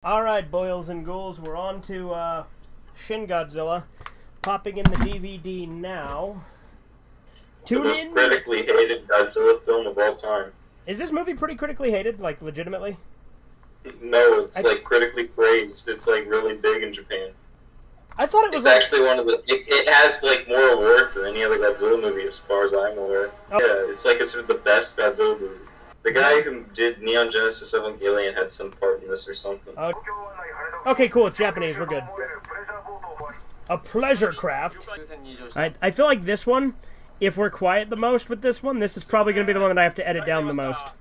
Alright, boils and ghouls, we're on to Shin Godzilla. Popping in the DVD now. The most critically hated Godzilla film of all time. Is this movie pretty critically hated, like, legitimately? No, it's like critically praised. It's like really big in Japan. I thought it was actually one of the... It has like more awards than any other Godzilla movie as far as I'm aware. Oh. Yeah, it's like the best Godzilla movie. The guy who did Neon Genesis Evangelion had some part in this or something. Okay, cool, it's Japanese, we're good. A pleasure craft. I feel like this one, if we're quiet the most with this one, this is probably going to be the one that I have to edit down the most.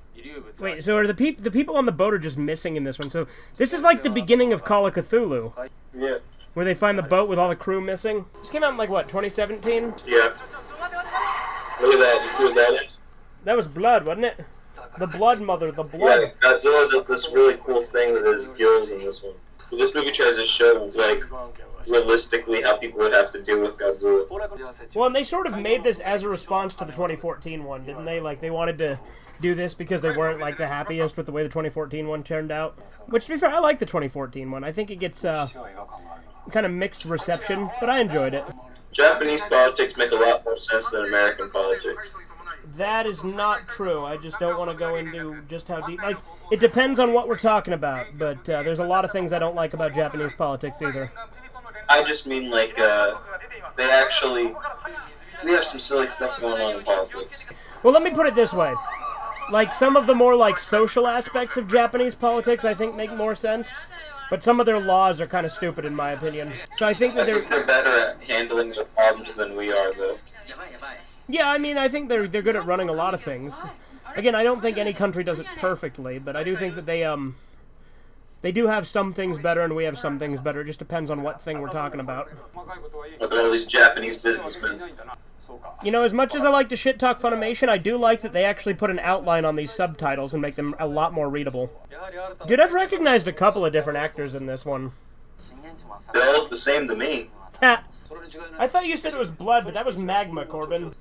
Wait, so are the people on the boat are just missing in this one? So this is like the beginning of Call of Cthulhu. Yeah. Where they find the boat with all the crew missing. This came out in like, what, 2017? Yeah. Look at that, you see what that is? That was blood, wasn't it? The blood mother, the blood. Yeah, Godzilla does this really cool thing with his gills in this one. This movie tries to show, like, realistically how people would have to deal with Godzilla. Well, and they sort of made this as a response to the 2014 one, didn't they? Like, they wanted to do this because they weren't, like, the happiest with the way the 2014 one turned out. Which, to be fair, I like the 2014 one. I think it gets, kind of mixed reception, but I enjoyed it. Japanese politics make a lot more sense than American politics. That is not true. I just don't want to go into just how deep... Like, it depends on what we're talking about, but there's a lot of things I don't like about Japanese politics either. I just mean, like, we have some silly stuff going on in politics. Well, let me put it this way. Like, some of the more, like, social aspects of Japanese politics I think make more sense, but some of their laws are kind of stupid in my opinion. So I think that they're better at handling their problems than we are, though. Yeah, I mean, I think they're good at running a lot of things. Again, I don't think any country does it perfectly, but I do think that they do have some things better and we have some things better. It just depends on what thing we're talking about. Look at all these Japanese businessmen. You know, as much as I like to shit talk Funimation, I do like that they actually put an outline on these subtitles and make them a lot more readable. Dude, I've recognized a couple of different actors in this one. They all look the same to me. I thought you said it was blood, but that was magma, Corbin.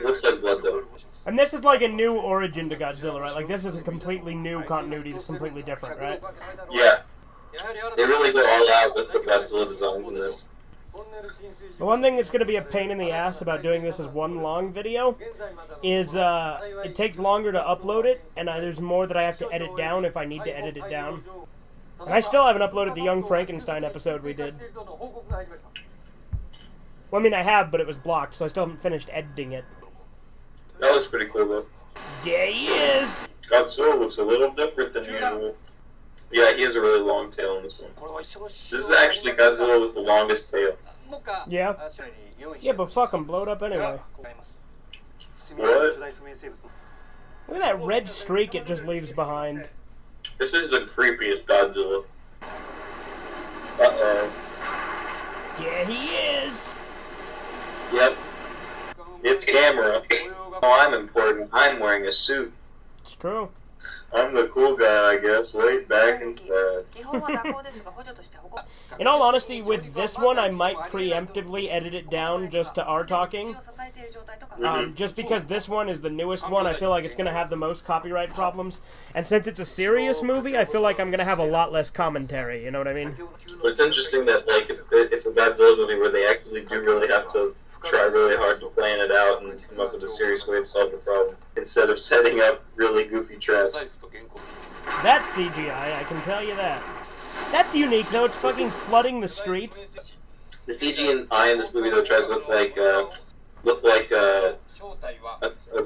Looks like blood, though. And this is like a new origin to Godzilla, right? Like, this is a completely new continuity that's completely different, right? Yeah. They really go all out with the Godzilla designs in this. The one thing that's going to be a pain in the ass about doing this as one long video is it takes longer to upload it, and there's more that I have to edit down if I need to edit it down. And I still haven't uploaded the Young Frankenstein episode we did. Well, I mean, I have, but it was blocked, so I still haven't finished editing it. That looks pretty cool, though. There he is! Godzilla looks a little different than usual. Yeah, he has a really long tail in this one. This is actually Godzilla with the longest tail. Yeah? Yeah, but fuck him, blow it up anyway. What? Look at that red streak it just leaves behind. This is the creepiest Godzilla. Uh-oh. There he is! Yep. It's camera. Oh, I'm important. I'm wearing a suit. It's true. I'm the cool guy, I guess. Laid back and sad. In all honesty, with this one, I might preemptively edit it down just to our talking. Just because this one is the newest one, I feel like it's going to have the most copyright problems. And since it's a serious movie, I feel like I'm going to have a lot less commentary, you know what I mean? But it's interesting that, like, it's a Godzilla movie where they actually do really have to try really hard to plan it out and come up with a serious way to solve the problem, instead of setting up really goofy traps. That's CGI, I can tell you that. That's unique, though. It's fucking flooding the streets. The CGI in this movie, though, tries to look like a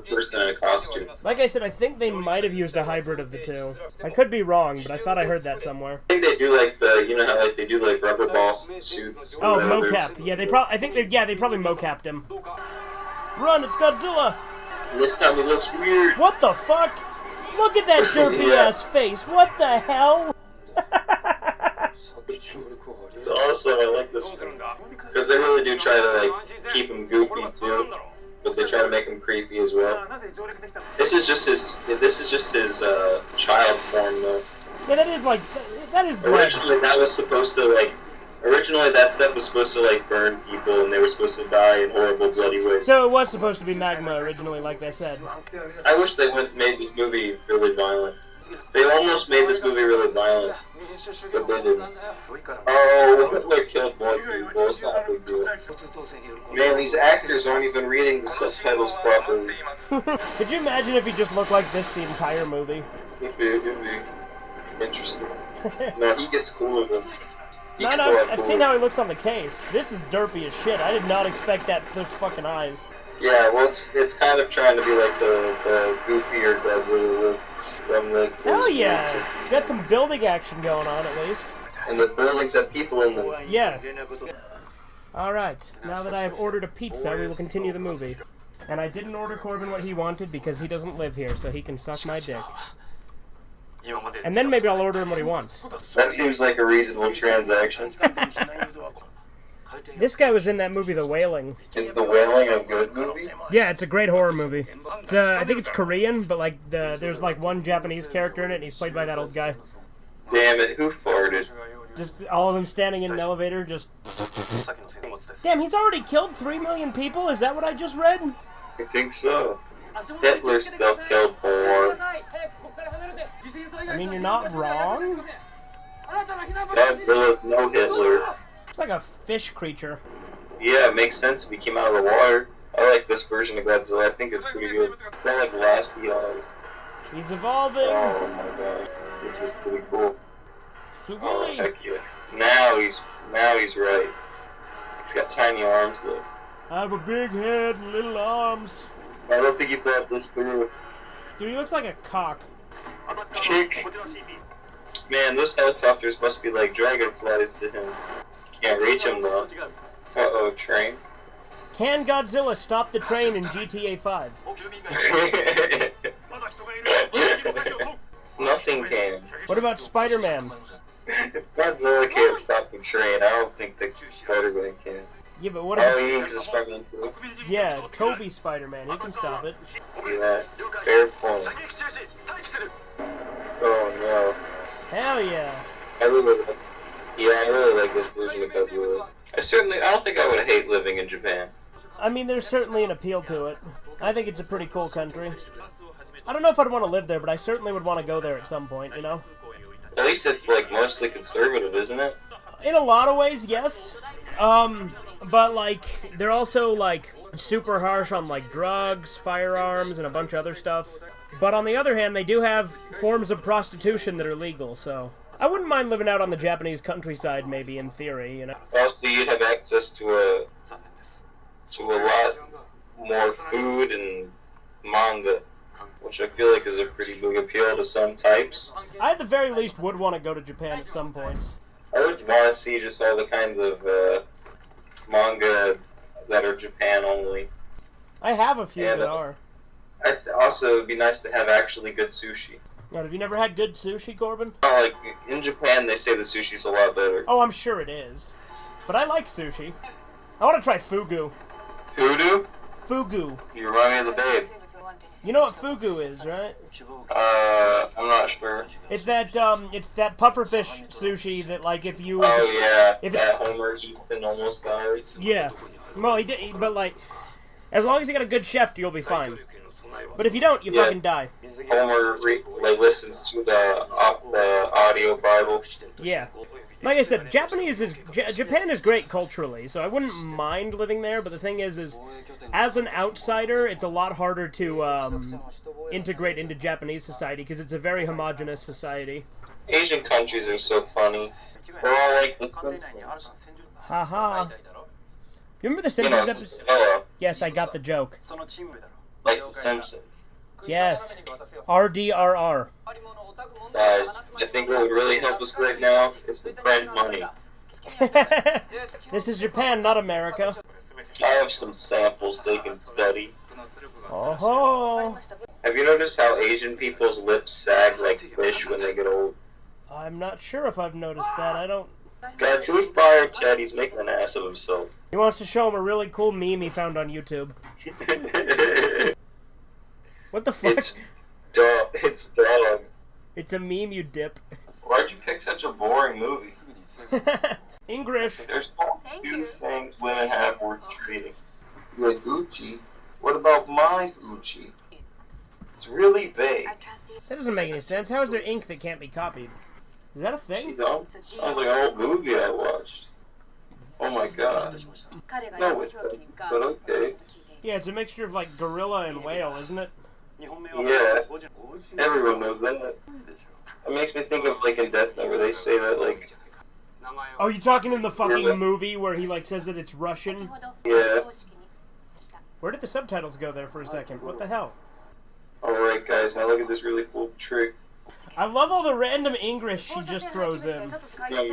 person in a costume. Like I said, I think they might have used a hybrid of the two. I could be wrong, but I thought I heard that somewhere. I think they do like you know how like they do like rubber ball suits. Oh, mocap. Yeah, they probably mocapped him. Run, it's Godzilla! And this time he looks weird. What the fuck? Look at that derpy ass face. What the hell? It's awesome. I like this one because they really do try to like keep him goofy too, but they try to make him creepy as well. This is just his child form though. Yeah, that is blood. Originally that stuff was supposed to like burn people and they were supposed to die in horrible bloody ways. So it was supposed to be magma originally, like they said. I wish they made this movie really violent. They almost made this movie really violent, but they didn't. Oh, Hitler killed more people, it's not a big deal. Man, these actors aren't even reading the subtitles properly. Could you imagine if he just looked like this the entire movie? It'd be interesting. No, he gets cool with them. I've seen how he looks on the case. This is derpy as shit. I did not expect that for those fucking eyes. Yeah, well, it's kind of trying to be like the goofier Godzilla look from the... Hell yeah! It's got some building action going on, at least. And the buildings have people in them. Yeah. Alright, now that I have ordered a pizza, we will continue the movie. And I didn't order Corbin what he wanted because he doesn't live here, so he can suck my dick. And then maybe I'll order him what he wants. That seems like a reasonable transaction. This guy was in that movie, The Wailing. Is The Wailing a good movie? Yeah, it's a great horror movie. I think it's Korean, but like there's like one Japanese character in it, and he's played by that old guy. Damn it, who farted? Just all of them standing in an elevator, just... Damn, he's already killed 3 million people? Is that what I just read? I think so. Hitler still killed more. I mean, you're not wrong. Godzilla's no Hitler. It's like a fish creature. Yeah, it makes sense if he came out of the water. I like this version of Godzilla. I think it's pretty good. I like Lasty eyes. He's evolving. Oh my god, this is pretty cool. Sugili. Oh heck yeah! Now he's right. He's got tiny arms though. I have a big head and little arms. I don't think he thought this through. Dude, he looks like a cock. Chick. Man, those helicopters must be like dragonflies to him. Can't reach him though. Uh-oh, train. Can Godzilla stop the train in GTA 5? Nothing can. What about Spider-Man? Godzilla can't stop the train. I don't think that Spider-Man can. Yeah, but what about... Oh, he needs a Spider-Man too. Yeah, Toby Spider-Man. He can stop it. Yeah, fair point. Oh no. Hell yeah. I really like this version of Godzilla. I don't think I would hate living in Japan. I mean, there's certainly an appeal to it. I think it's a pretty cool country. I don't know if I'd want to live there, but I certainly would want to go there at some point, you know? At least it's, like, mostly conservative, isn't it? In a lot of ways, yes. But, like, they're also, like, super harsh on, like, drugs, firearms, and a bunch of other stuff. But on the other hand, they do have forms of prostitution that are legal, so... I wouldn't mind living out on the Japanese countryside, maybe, in theory, you know? Also, you'd have access to a lot more food and manga, which I feel like is a pretty big appeal to some types. I, at the very least, would want to go to Japan at some point. I would want to see just all the kinds of manga that are Japan only. I have a few and, that are. Also, it'd be nice to have actually good sushi. Now, have you never had good sushi, Corbin? Like, in Japan, they say the sushi's a lot better. Oh, I'm sure it is. But I like sushi. I want to try fugu. Hoodoo? Fugu. You remind me of the babe. You know what fugu is, right? I'm not sure. It's that pufferfish sushi that, like, if you... Oh, yeah. If that Homer eats and almost dies. Yeah. Well, he did, but, like, as long as you got a good chef, you'll be fine. But if you don't, you fucking die. Homer listens to the audio Bible. Yeah. Like I said, Japan is great culturally, so I wouldn't mind living there, but the thing is as an outsider, it's a lot harder to integrate into Japanese society, because it's a very homogenous society. Asian countries are so funny. They're all like the Simpsons. Haha. You remember the Simpsons episode? Yes, I got the joke. Like the Simpsons. Yes. RDRR. Guys, I think what would really help us right now is to print money. This is Japan, not America. I have some samples they can study. Oh-ho. Have you noticed how Asian people's lips sag like fish when they get old? I'm not sure if I've noticed that. I don't... Guys, can we fire Ted? He's making an ass of himself. He wants to show him a really cool meme he found on YouTube. What the fuck? It's dog. It's dog. It's a meme, you dip. Why'd you pick such a boring movie? English. There's only two things women have worth trading. Like Gucci. What about my Gucci? It's really vague. That doesn't make any sense. How is there ink that can't be copied? Is that a thing? Sounds like an old movie I watched. Oh my god. No, it doesn't, but okay. Yeah, it's a mixture of like gorilla and whale, isn't it? Yeah, everyone knows that. It makes me think of like in Death Note where they say that like... Oh, you talking in the fucking movie where he like says that it's Russian? Yeah. Where did the subtitles go there for a second? What the hell? Alright guys, now look at this really cool trick. I love all the random English she just throws in. Well,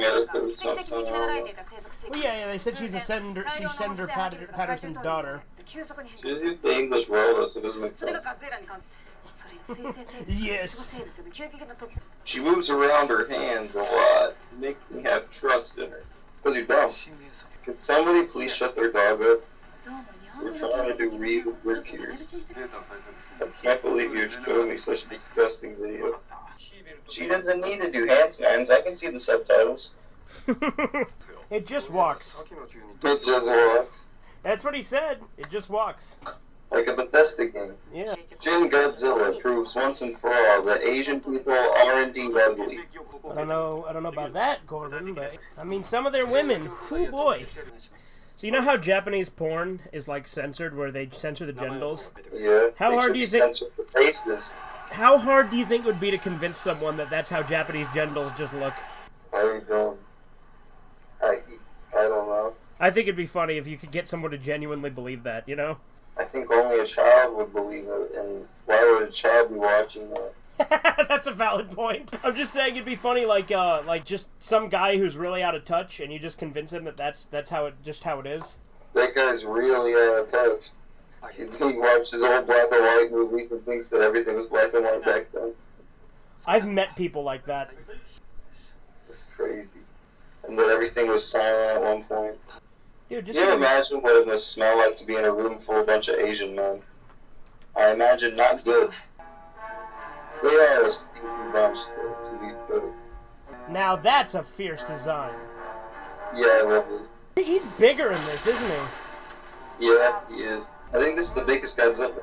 yeah, they said she's Senator Patterson's daughter. She doesn't use the English well, so it doesn't make sense. Yes. She moves around her hands a lot, makes me have trust in her. Because you're dumb. Can somebody please shut their dog up? We're trying to do real work here. I can't believe you showed me such a disgusting video. She doesn't need to do hand signs. I can see the subtitles. It just walks. It just walks. That's what he said. It just walks. Like a Bethesda game. Yeah. Shin Godzilla proves once and for all that Asian people are indeed ugly. I don't know about that, Gordon, but I mean, some of their women. Oh boy. So you know how Japanese porn is like censored, where they censor the genitals? Yeah. How hard do you think? Censor the faces. How hard do you think it would be to convince someone that that's how Japanese genitals just look? I don't know. I think it'd be funny if you could get someone to genuinely believe that, you know? I think only a child would believe it, and why would a child be watching that? That's a valid point. I'm just saying it'd be funny, like just some guy who's really out of touch, and you just convince him that that's how it is. That guy's really out of touch. He watches old black and white movies and thinks that everything was black and white back then. I've met people like that. It's crazy. And that everything was silent at one point. Dude, just Can you imagine what it must smell like to be in a room full of a bunch of Asian men? I imagine not good. They are a stinky bunch, to be fair. Now that's a fierce design. Yeah, I love it. He's bigger in this, isn't he? Yeah, he is. I think this is the biggest Godzilla.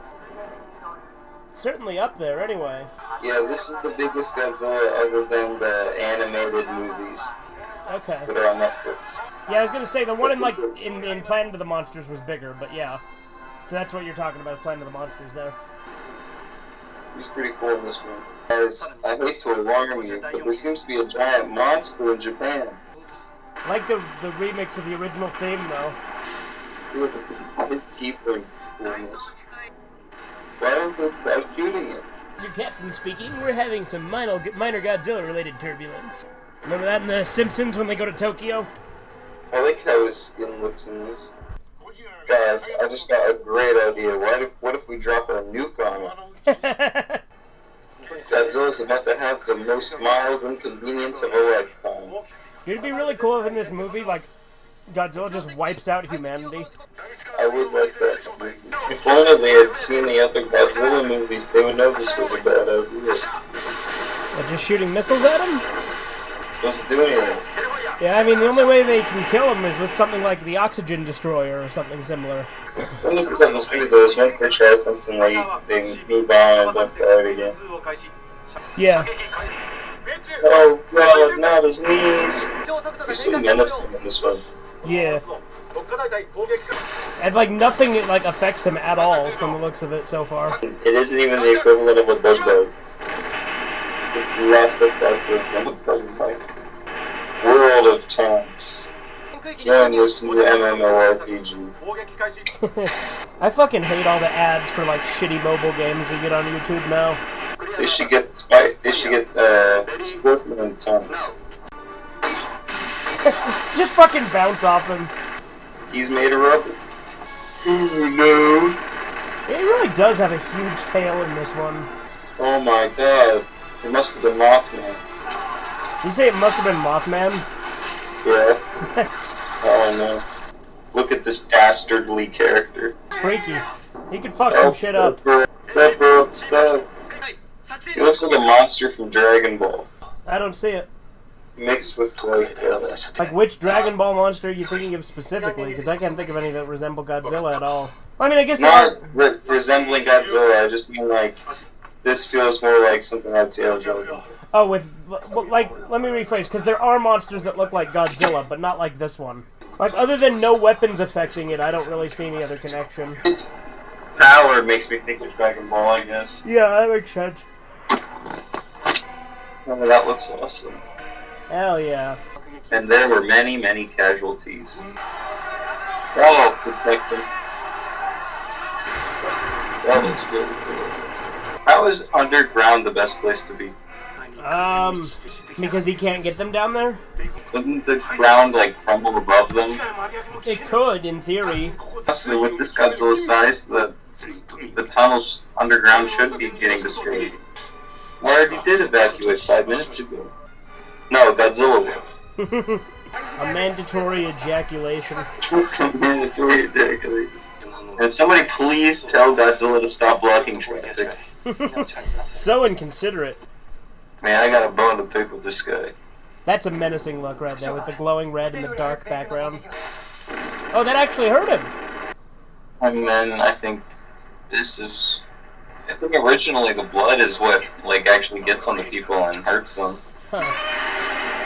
Certainly up there, anyway. Yeah, this is the biggest Godzilla other than the animated movies. Okay. That are on Netflix. Yeah, I was gonna say the one in Planet of the Monsters was bigger, but yeah. So that's what you're talking about, Planet of the Monsters there. He's pretty cool in this one. Guys, I hate to alarm you, but there seems to be a giant monster in Japan. I like the remix of the original theme, though. His teeth are coolness. Why don't they try shooting it? Your captain speaking, we're having some minor Godzilla-related turbulence. Remember that in The Simpsons when they go to Tokyo? I like how his skin looks in this. Guys, I just got a great idea. What if we drop a nuke on him? Godzilla's about to have the most mild inconvenience of a lifetime. It'd be really cool if in this movie, like, Godzilla just wipes out humanity. I would like that. If only they had seen the other Godzilla movies, they would know this was a bad idea. What, just shooting missiles at him? Doesn't do anything. Yeah, I mean, the only way they can kill him is with something like the Oxygen Destroyer or something similar. When you present this movie, though, is when they try something like they move on and don't try it again. Yeah. Oh, God, not his knees. He's so menacing in this one. Yeah. And, like, nothing, like, affects him at all from the looks of it so far. It isn't even the equivalent of a bug bug. The last book doesn't like. World of Tanks. Join this new MMORPG. I fucking hate all the ads for like shitty mobile games that get on YouTube now. They should get Scorpion Tanks. Just fucking bounce off him. He's made of rubber. Oh no. It really does have a huge tail in this one. Oh my god. It must have been Mothman. You say it must have been Mothman? Yeah. Oh no. Look at this dastardly character. Freaky. He could fuck some shit up. Stop. He looks like a monster from Dragon Ball. I don't see it. Mixed with like which Dragon Ball monster are you thinking of specifically? Because I can't think of any that resemble Godzilla at all. I mean, I guess not resembling Godzilla. I just mean like This feels more like something I'd see on Godzilla. Oh, with, like, let me rephrase, because there are monsters that look like Godzilla, but not like this one. Like, other than no weapons affecting it, I don't really see any other connection. Its power makes me think of Dragon Ball, I guess. Yeah, that makes sense. Oh, that looks awesome. Hell yeah. And there were many, many casualties. Oh, protect them. That looks really cool. How is underground the best place to be? Because he can't get them down there? Wouldn't the ground, like, crumble above them? It could, in theory. Honestly, with this Godzilla's size, the tunnels underground should be getting destroyed. I already did evacuate 5 minutes ago. No, Godzilla will. A mandatory ejaculation. Mandatory ejaculation. And somebody please tell Godzilla to stop blocking traffic. So inconsiderate. Man, I got a bone to pick with this guy. That's a menacing look right there, with the glowing red and the dark background. Oh, that actually hurt him! And then I think this is... I think originally the blood is what, like, actually gets on the people and hurts them. Huh.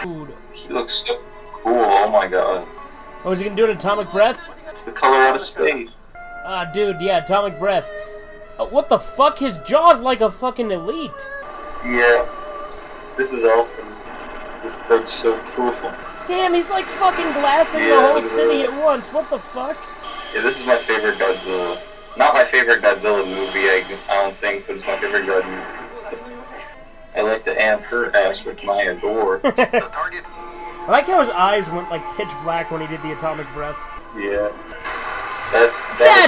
Dude. He looks so cool, oh my god. Oh, is he gonna do an atomic breath? It's the color out of space. Ah, dude, yeah, atomic breath. What the fuck? His jaw's like a fucking elite. Yeah. This is awesome. This part's so cool. Damn, he's like fucking glassing the whole city at once. What the fuck? Yeah, this is my favorite Godzilla. Not my favorite Godzilla movie, I don't think, but it's my favorite Godzilla. I like to amp her ass with my adore. I like how his eyes went like pitch black when he did the atomic breath. Yeah. That's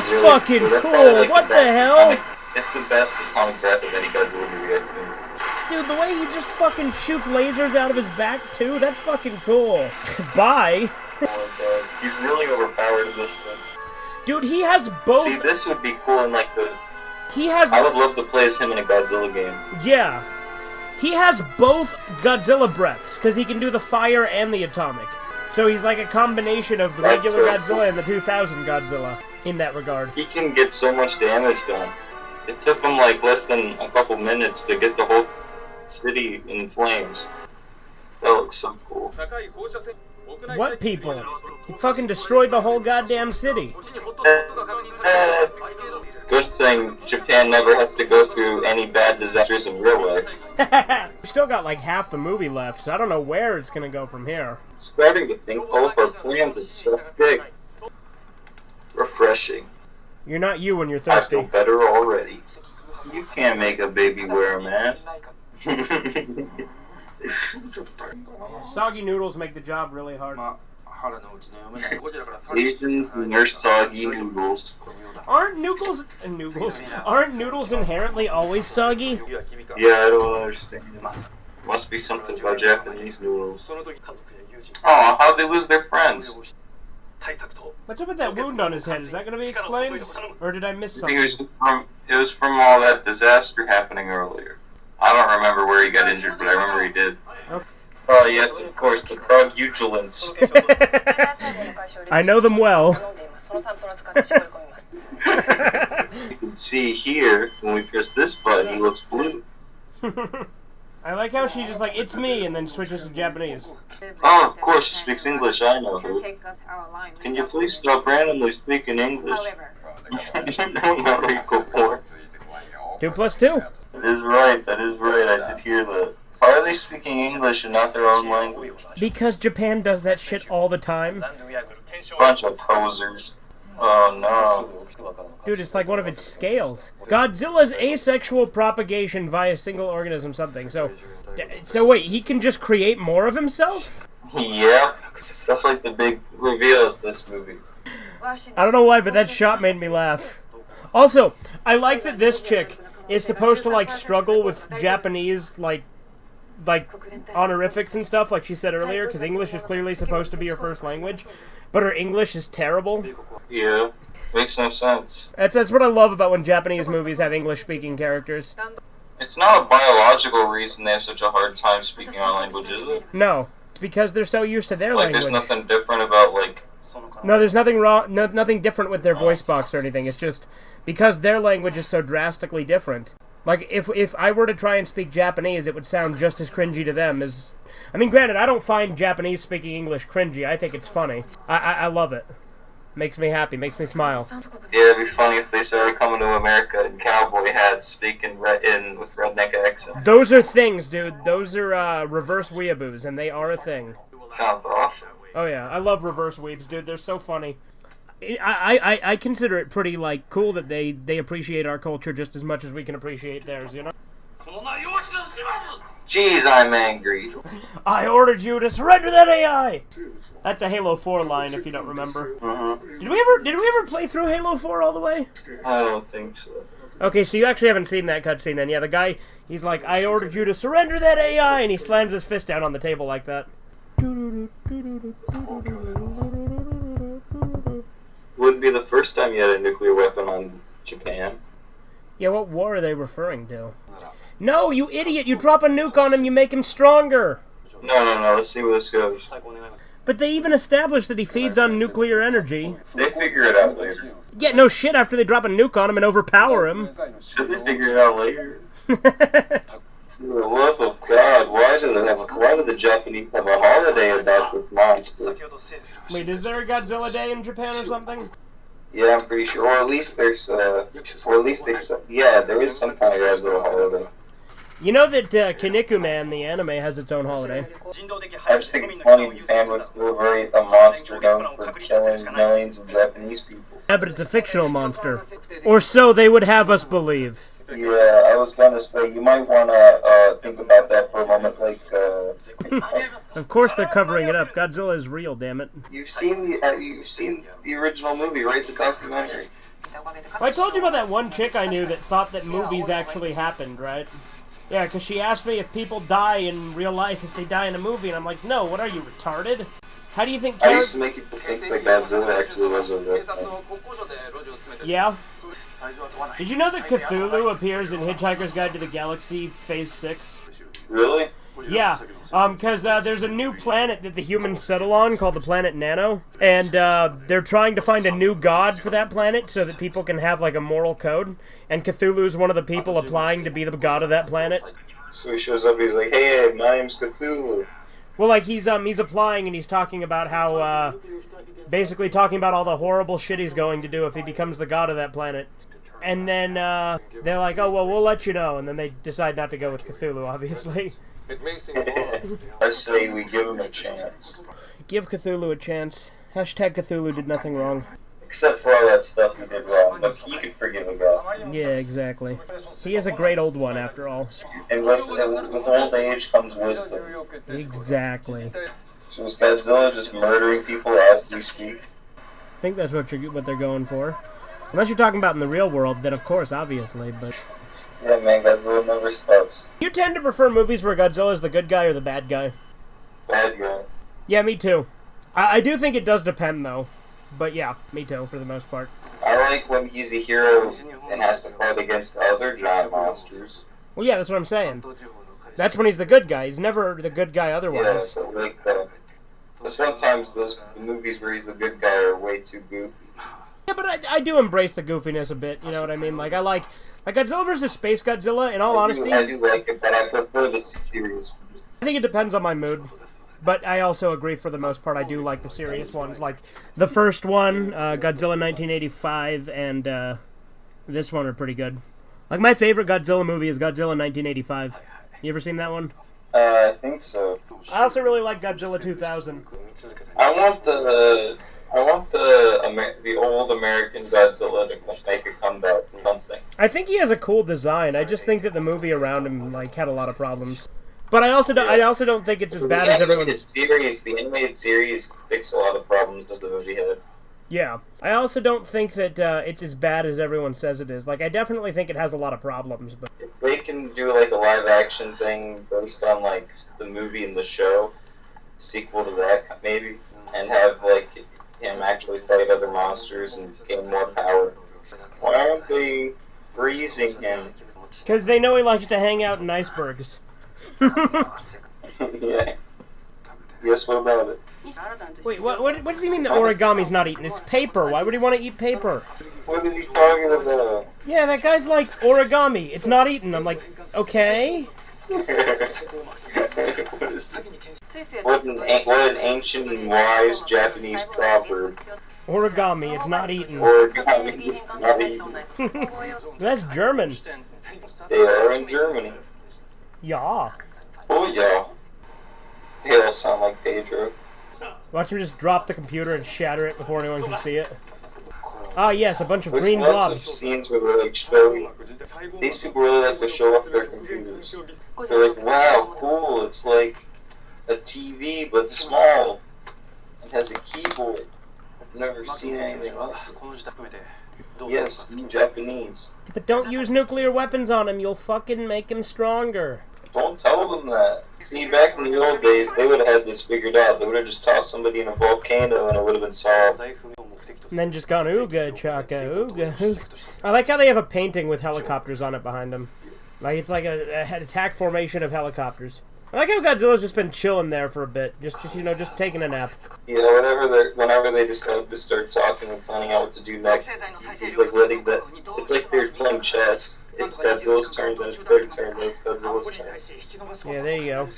really fucking cool! Like what the hell? It's the best atomic breath of any Godzilla movie, I think. Dude, the way he just fucking shoots lasers out of his back, too, that's fucking cool. Bye. Oh my god. He's really overpowered in this one. Dude, he has both... See, this would be cool in, like, the... He has... I would love to play as him in a Godzilla game. Yeah. He has both Godzilla breaths, because he can do the fire and the atomic. So he's like a combination of the regular Godzilla and the 2000 Godzilla, in that regard. He can get so much damage done. It took him, like, less than a couple minutes to get the whole city in flames. That looks so cool. What people? He fucking destroyed the whole goddamn city. Good thing Japan never has to go through any bad disasters in real life. We still got like half the movie left, so I don't know where it's gonna go from here. Starting to think all of our plans are so big. Refreshing. You're not you when you're thirsty. I feel better already. You can't make a baby wear a mask. Soggy noodles make the job really hard. Asians nurse soggy noodles. Aren't noodles inherently always soggy? Yeah, I don't understand. Must be something about Japanese noodles. Oh, how'd they lose their friends? What's up with that wound on his head? Is that going to be explained? Or did I miss something? It was from all that disaster happening earlier. I don't remember where he got injured, but I remember he did. Okay. Oh yes, of course, the Krog-Ugulants. I know them well. You can see here, when we press this button, he looks blue. I like how she just like, it's me, and then switches to Japanese. Oh, of course, she speaks English, I know her. Can you please stop randomly speaking English? Not equal more. 2 plus 2. That is right, I did hear that. Why are they speaking English and not their own language? Because Japan does that shit all the time. Bunch of posers. Oh no. Dude, it's like one of its scales. Godzilla's asexual propagation via single organism something. So wait, he can just create more of himself? Yeah. That's like the big reveal of this movie. I don't know why, but that shot made me laugh. Also, I like that this chick is supposed to like struggle with Japanese like honorifics and stuff, like she said earlier, because English is clearly supposed to be her first language, but her English is terrible. Yeah, makes no sense. That's what I love about when Japanese movies have English-speaking characters. It's not a biological reason they have such a hard time speaking our language, is it? No, it's because they're so used to their language. There's nothing different about, like... No, there's nothing wrong, nothing different with their voice box or anything. It's just because their language is so drastically different. Like, if I were to try and speak Japanese, it would sound just as cringy to them as... I mean, granted, I don't find Japanese speaking English cringy. I think it's funny. I love it. Makes me happy, makes me smile. Yeah, it'd be funny if they started coming to America in cowboy hats, speaking with redneck accent. Those are things, dude. Those are reverse weeaboos, and they are a thing. Sounds awesome. Oh yeah, I love reverse weebs, dude. They're so funny. I consider it pretty, like, cool that they appreciate our culture just as much as we can appreciate theirs, you know? Jeez, I'm angry. I ordered you to surrender that AI! That's a Halo 4 line, if you don't remember. Did we ever play through Halo 4 all the way? I don't think so. Okay, so you actually haven't seen that cutscene then. Yeah, the guy, he's like, I ordered you to surrender that AI, and he slams his fist down on the table like that. Wouldn't be the first time you had a nuclear weapon on Japan. Yeah, what war are they referring to? No, you idiot! You drop a nuke on him, you make him stronger! No, let's see where this goes. But they even established that he feeds on nuclear energy. They figure it out later. Yeah, no shit after they drop a nuke on him and overpower him. Should they figure it out later? For the love of God, why do the Japanese have a holiday about this monster? Wait, is there a Godzilla Day in Japan or something? Yeah, I'm pretty sure. Or at least there's, yeah, there is some kind of Godzilla holiday. You know that Kinnikuman, Man, the anime, has its own holiday. I just think it's funny Japan would celebrate a monster known for killing millions of Japanese people. Yeah, but it's a fictional monster. Or so they would have us believe. Yeah, I was gonna say, you might wanna think about that for a moment, like, Of course they're covering it up. Godzilla is real, damn it. You've seen the original movie, right? It's a documentary. Well, I told you about that one chick I knew that thought that movies actually happened, right? Yeah, because she asked me if people die in real life if they die in a movie, and I'm like, no, what are you, retarded? How do you think... I used to make people think that Godzilla actually was a real thing. Yeah? Did you know that Cthulhu appears in Hitchhiker's Guide to the Galaxy Phase 6? Really? Yeah, because there's a new planet that the humans settle on called the planet Nano, and they're trying to find a new god for that planet so that people can have, like, a moral code, and Cthulhu's one of the people applying to be the god of that planet. So he shows up, he's like, hey, my name's Cthulhu. Well, like, he's applying and he's talking about how, basically talking about all the horrible shit he's going to do if he becomes the god of that planet. And then, they're like, oh, well, we'll let you know, and then they decide not to go with Cthulhu, obviously. I say we give him a chance. Give Cthulhu a chance. Hashtag Cthulhu did nothing wrong. Except for all that stuff he did wrong, but you can forgive a guy. Yeah, exactly. He is a great old one, after all. And with old age comes wisdom. Exactly. So is Godzilla just murdering people as we speak? I think that's what they're going for. Unless you're talking about in the real world, then of course, obviously, but... Yeah, man, Godzilla never stops. You tend to prefer movies where Godzilla's the good guy or the bad guy? Bad guy. Yeah, me too. I do think it does depend, though. But yeah, me too, for the most part. I like when he's a hero and has to fight against other giant monsters. Well, yeah, that's what I'm saying. That's when he's the good guy. He's never the good guy otherwise. Yeah, so like, but sometimes the movies where he's the good guy are way too goofy. Yeah, but I do embrace the goofiness a bit, you know what I mean? Like, I like Godzilla vs. Space Godzilla, in all honesty... I do like it, but I prefer the series. I think it depends on my mood. But I also agree, for the most part, I do like the serious ones. Like, the first one, Godzilla 1985, and this one are pretty good. Like, my favorite Godzilla movie is Godzilla 1985. You ever seen that one? I think so. I also really like Godzilla 2000. I want the old American Godzilla to make a comeback or something. I think he has a cool design. I just think that the movie around him, like, had a lot of problems. But I also don't think it's as bad as everyone's... The animated series fixed a lot of problems that the movie had. Yeah. I also don't think that it's as bad as everyone says it is. Like, I definitely think it has a lot of problems, but... If they can do, like, a live-action thing based on, like, the movie and the show, sequel to that, maybe, and have, like, him actually fight other monsters and gain more power. Why aren't they freezing him? Because they know he likes to hang out in icebergs. Yeah. Yes, what about it? Wait, what does he mean that origami's not eaten? It's paper. Why would he want to eat paper? What is he talking about? Yeah, that guy's like origami. It's not eaten. I'm like, okay. What an ancient and wise Japanese proverb. Origami, it's not eaten. Origami, it's not eaten. That's German. They are in Germany. Yeah. Oh yeah. They all sound like Pedro. Watch him just drop the computer and shatter it before anyone can see it. Ah, yes, a bunch of There's green lots blobs. of scenes where they like show. These people really like to show off their computers. They're like, wow, cool. It's like a TV but small. It has a keyboard. I've never seen anything like it. Yes, Japanese. But don't use nuclear weapons on him. You'll fucking make him stronger. Don't tell them that. See, back in the old days, they would have had this figured out. They would have just tossed somebody in a volcano and it would have been solved. And then just gone, ooga chaka, ooga, ooga. I like how they have a painting with helicopters on it behind them. Like, it's like an attack formation of helicopters. I like how Godzilla's just been chilling there for a bit. Just you know, just taking a nap. Yeah, whenever they decide to start talking and planning out what to do next, he's like letting the... It's like they're playing chess. It's Godzilla's turn, then it's their turn, then it's Godzilla's turn. Yeah, there you go.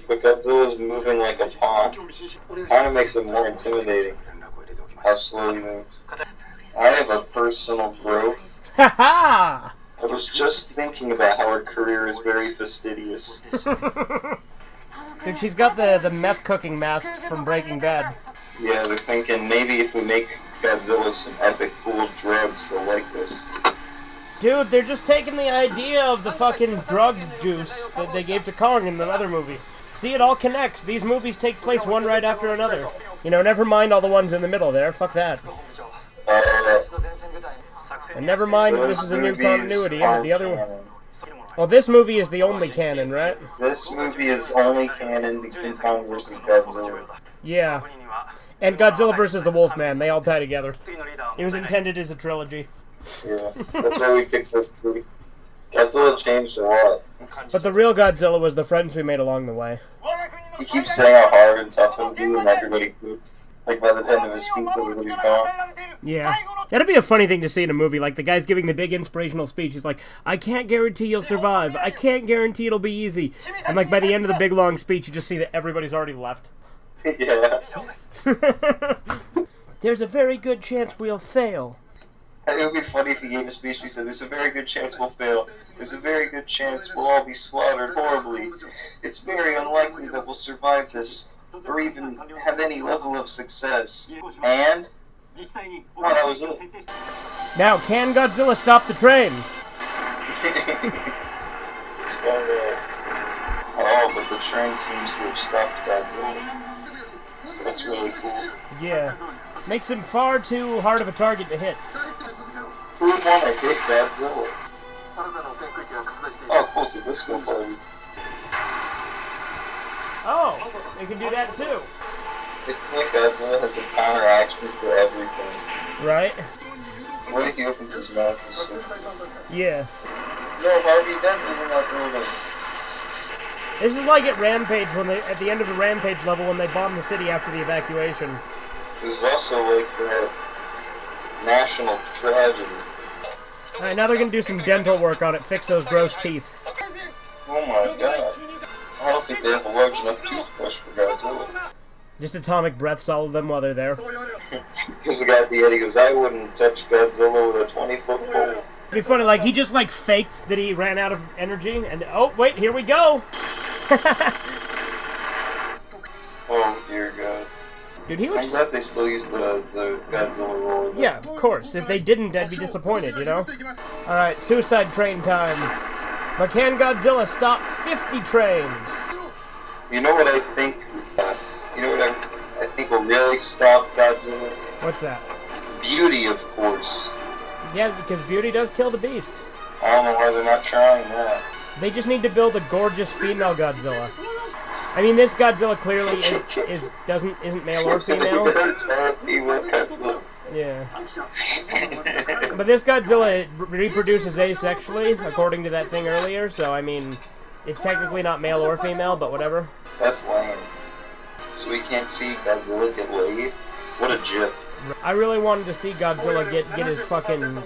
But Godzilla's moving like a pawn. Kind of makes it more intimidating. How slow he moves. I have a personal growth. Ha-ha! I was just thinking about how her career is very fastidious. Dude, she's got the meth cooking masks from Breaking Bad. Yeah, they're thinking maybe if we make Godzilla some epic cool drugs, they'll like this. Dude, they're just taking the idea of the fucking drug juice that they gave to Kong in the other movie. See, it all connects. These movies take place one right after another. You know, never mind all the ones in the middle there. Fuck that. And never mind that this is a new continuity, and the other one... Well, this movie is the only canon, right? This movie is only canon between Kong versus Godzilla. Yeah. And Godzilla versus the Wolfman, they all tie together. It was intended as a trilogy. Yeah, that's why we picked this movie. Godzilla changed a lot. But the real Godzilla was the friends we made along the way. He keeps saying how hard and tough he'll be, and everybody poops. Like, by the end of his speech, everybody's gone. Yeah. That'd be a funny thing to see in a movie. Like, the guy's giving the big inspirational speech. He's like, I can't guarantee you'll survive. I can't guarantee it'll be easy. And, like, by the end of the big, long speech, you just see that everybody's already left. Yeah. There's a very good chance we'll fail. It would be funny if he gave a speech and he said, there's a very good chance we'll fail. There's a very good chance we'll all be slaughtered horribly. It's very unlikely that we'll survive this, or even have any level of success. And? Well, that was it. Now, can Godzilla stop the train? Oh, but the train seems to have stopped Godzilla. That's really cool. Yeah. Makes him far too hard of a target to hit. Who would want to hit Godzilla? Oh, cool, so this go party. Oh, you can do that too. It's like Godzilla has a counteraction for everything. Right? What if he opens his mouth and so? Yeah. No, Harvey Dent was in that building. This is like at Rampage, when they, at the end of the Rampage level, when they bomb the city after the evacuation. This is also like the national tragedy. Alright, now they're gonna do some dental work on it, fix those gross teeth. Oh my god. I don't think they have a large enough toothbrush for Godzilla. Just atomic breath solid them while they're there. Because the guy at the end, he goes, I wouldn't touch Godzilla with a 20-foot pole. It'd be funny, like, he just, like, faked that he ran out of energy, and, oh, wait, here we go! Oh, dear God. Dude, he looks... I'm glad they still use the Godzilla roll. Yeah, of course. If they didn't, I'd be disappointed, you know? Alright, suicide train time. But can Godzilla stop 50 trains? You know what I think? You know what I think will really stop Godzilla? What's that? Beauty, of course. Yeah, because beauty does kill the beast. I don't know why they're not trying that. They just need to build a gorgeous female Godzilla. I mean, this Godzilla clearly isn't male or female. Yeah. But this Godzilla reproduces asexually, according to that thing earlier, so I mean, it's technically not male or female, but whatever. That's lame. So we can't see Godzilla get laid? What a jip. I really wanted to see Godzilla get his fucking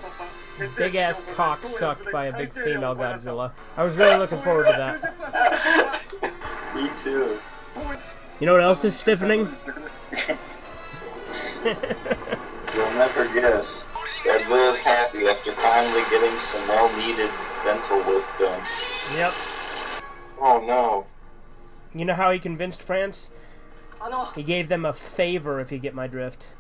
big-ass cock sucked by a big female Godzilla. I was really looking forward to that. Me too. You know what else is stiffening? You'll never guess. Godzilla's happy after finally getting some well-needed dental work done. Yep. Oh no. You know how he convinced France? He gave them a favor, if you get my drift.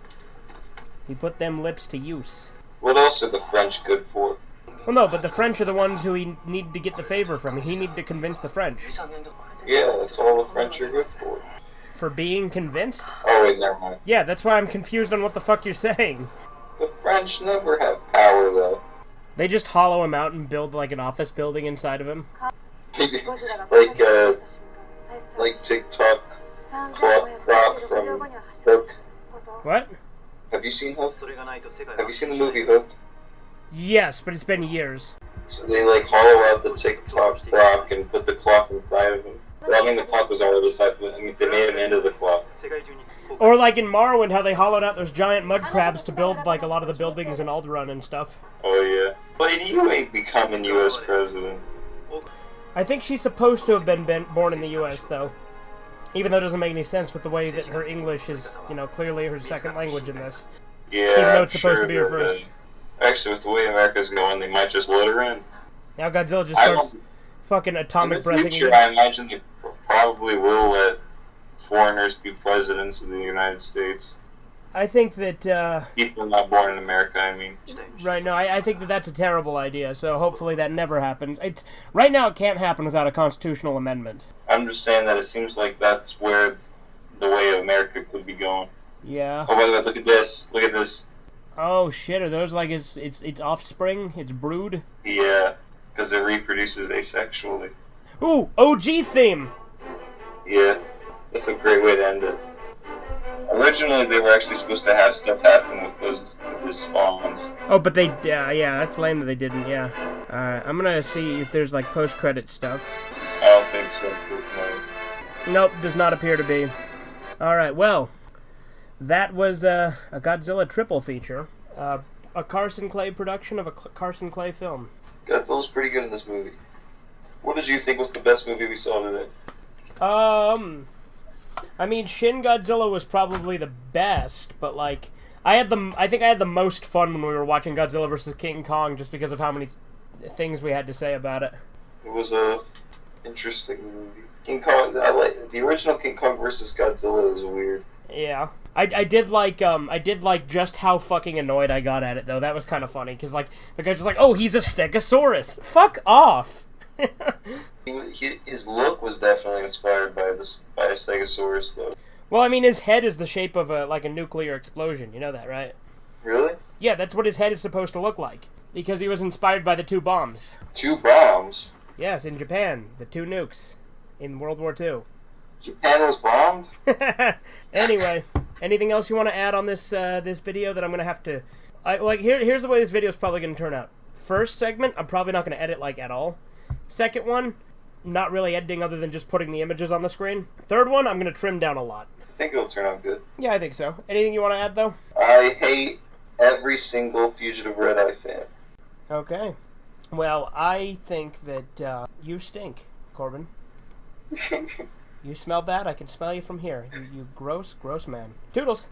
He put them lips to use. What else are the French good for? Well, no, but the French are the ones who he needed to get the favor from. He needed to convince the French. Yeah, that's all the French are good for. For being convinced? Oh wait, never mind. Yeah, that's why I'm confused on what the fuck you're saying. The French never have power, though. They just hollow him out and build, like, an office building inside of him. like TikTok Croc from Hook. What? Have you seen Hook? Have you seen the movie Hook? Yes, but it's been years. So they, like, hollow out the TikTok Croc and put the clock inside of him. Well, I mean, the clock was already inside, but I mean, they made him into the clock. Or like in Morrowind, how they hollowed out those giant mud crabs to build, like, a lot of the buildings in Alderaan and stuff. Oh, yeah. But you ain't becoming U.S. president. I think she's supposed to have been born in the U.S., though. Even though it doesn't make any sense with the way that her English is, you know, clearly her second language in this. Yeah, even though it's supposed to be her first. Actually, with the way America's going, they might just let her in. Now Godzilla just starts fucking atomic breathing. In the future, I imagine they probably will let foreigners be presidents of the United States. I think that, people not born in America, I mean. Right, no, I think that that's a terrible idea, so hopefully that never happens. Right now it can't happen without a constitutional amendment. I'm just saying that it seems like that's where the way of America could be going. Yeah. Oh, by the way, look at this. Look at this. Oh, shit, are those like its offspring? Its brood? Yeah, because it reproduces asexually. Ooh, OG theme! Yeah, that's a great way to end it. Originally, they were actually supposed to have stuff happen with his spawns. Oh, but they, yeah, that's lame that they didn't, yeah. Alright, I'm gonna see if there's, like, post-credit stuff. I don't think so. No. Nope, does not appear to be. Alright, well, that was a Godzilla triple feature. A Carson Clay production of a Carson Clay film. Godzilla's pretty good in this movie. What did you think was the best movie we saw today? I mean, Shin Godzilla was probably the best, but, like, I think I had the most fun when we were watching Godzilla vs. King Kong just because of how many things we had to say about it. It was a interesting movie. King Kong, the original King Kong vs. Godzilla is weird. Yeah. I did like just how fucking annoyed I got at it, though. That was kind of funny, because, like, the guy's just like, oh, he's a Stegosaurus. Fuck off! His look was definitely inspired by a Stegosaurus, though. Well, I mean, his head is the shape of a nuclear explosion. You know that, right? Really? Yeah, that's what his head is supposed to look like. Because he was inspired by the 2 bombs. 2 bombs? Yes, in Japan. The 2 nukes. In World War II. Japan was bombed? Anyway, anything else you want to add on this this video that I'm going to have to... Here's the way this video is probably going to turn out. First segment, I'm probably not going to edit, like, at all. Second one, not really editing other than just putting the images on the screen. Third one, I'm going to trim down a lot. I think it'll turn out good. Yeah, I think so. Anything you want to add, though? I hate every single Fugitive Redeye fan. Okay. Well, I think that you stink, Corbin. You smell bad? I can smell you from here. You gross, gross man. Toodles!